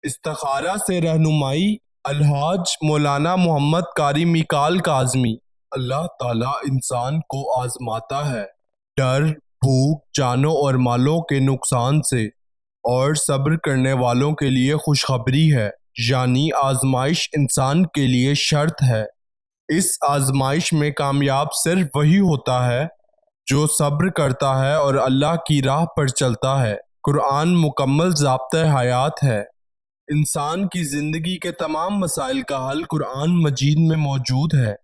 استخارہ سے رہنمائی الحاج مولانا محمد قاری میکال کاظمی۔ اللہ تعالیٰ انسان کو آزماتا ہے ڈر، بھوک، جانوں اور مالوں کے نقصان سے، اور صبر کرنے والوں کے لیے خوشخبری ہے، یعنی آزمائش انسان کے لیے شرط ہے۔ اس آزمائش میں کامیاب صرف وہی ہوتا ہے جو صبر کرتا ہے اور اللہ کی راہ پر چلتا ہے۔ قرآن مکمل ضابطۂ حیات ہے۔ انسان کی زندگی کے تمام مسائل کا حل قرآن مجید میں موجود ہے۔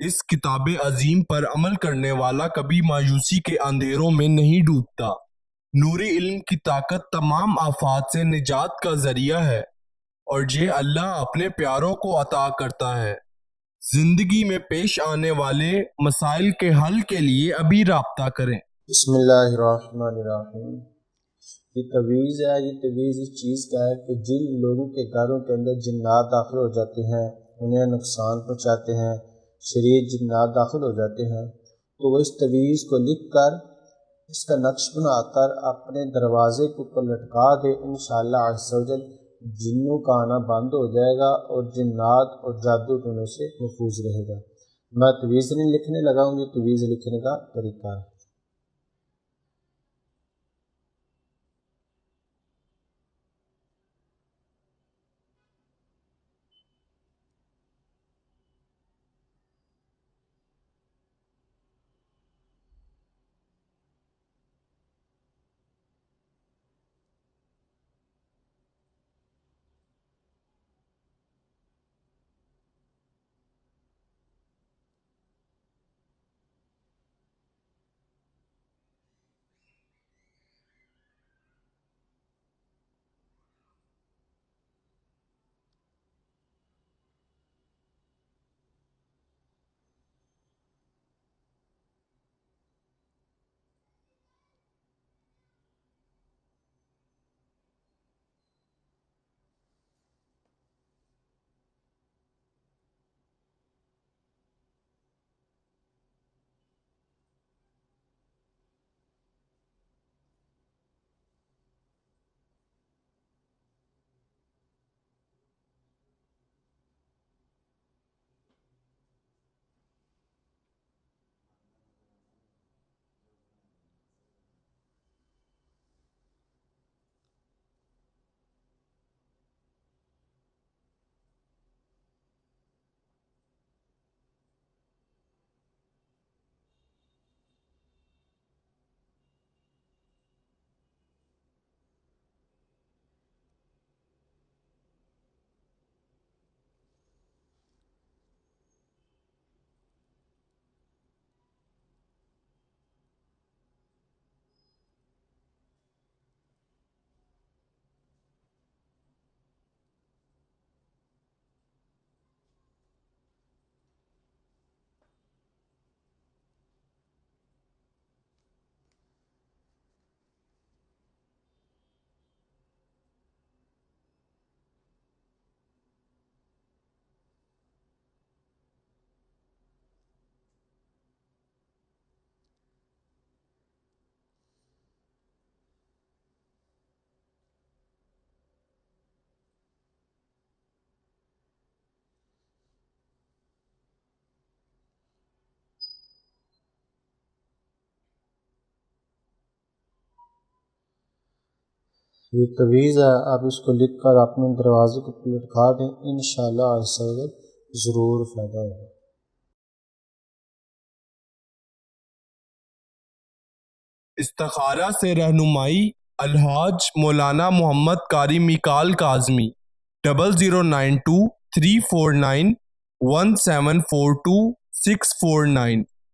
اس کتاب عظیم پر عمل کرنے والا کبھی مایوسی کے اندھیروں میں نہیں ڈوبتا۔ نور علم کی طاقت تمام آفات سے نجات کا ذریعہ ہے، اور یہ اللہ اپنے پیاروں کو عطا کرتا ہے۔ زندگی میں پیش آنے والے مسائل کے حل کے لیے ابھی رابطہ کریں۔ بسم اللہ الرحمن الرحیم۔ یہ تعویذ ہے، یہ تعویذ اس چیز کا ہے کہ جن لوگوں کے گھروں کے اندر جنات داخل ہو جاتے ہیں، انہیں نقصان پہنچاتے ہیں، شریر جنات داخل ہو جاتے ہیں، تو وہ اس تعویذ کو لکھ کر اس کا نقش بنا کر اپنے دروازے کے اوپر لٹکا دے، انشاءاللہ عز و جل جنوں کا آنا بند ہو جائے گا اور جنات اور جادو ٹونے سے محفوظ رہے گا۔ میں تعویذ نہیں لکھنے لگا ہوں، یہ تعویذ لکھنے کا طریقہ ہے۔ یہ تعویذ ہے، آپ اس کو لکھ کر اپنے دروازے کو لٹکا دیں، انشاءاللہ عز و جل ضرور فائدہ ہوگا۔ استخارہ سے رہنمائی الحاج مولانا محمد قاری میکال کاظمی۔ 0092 349 1742 649۔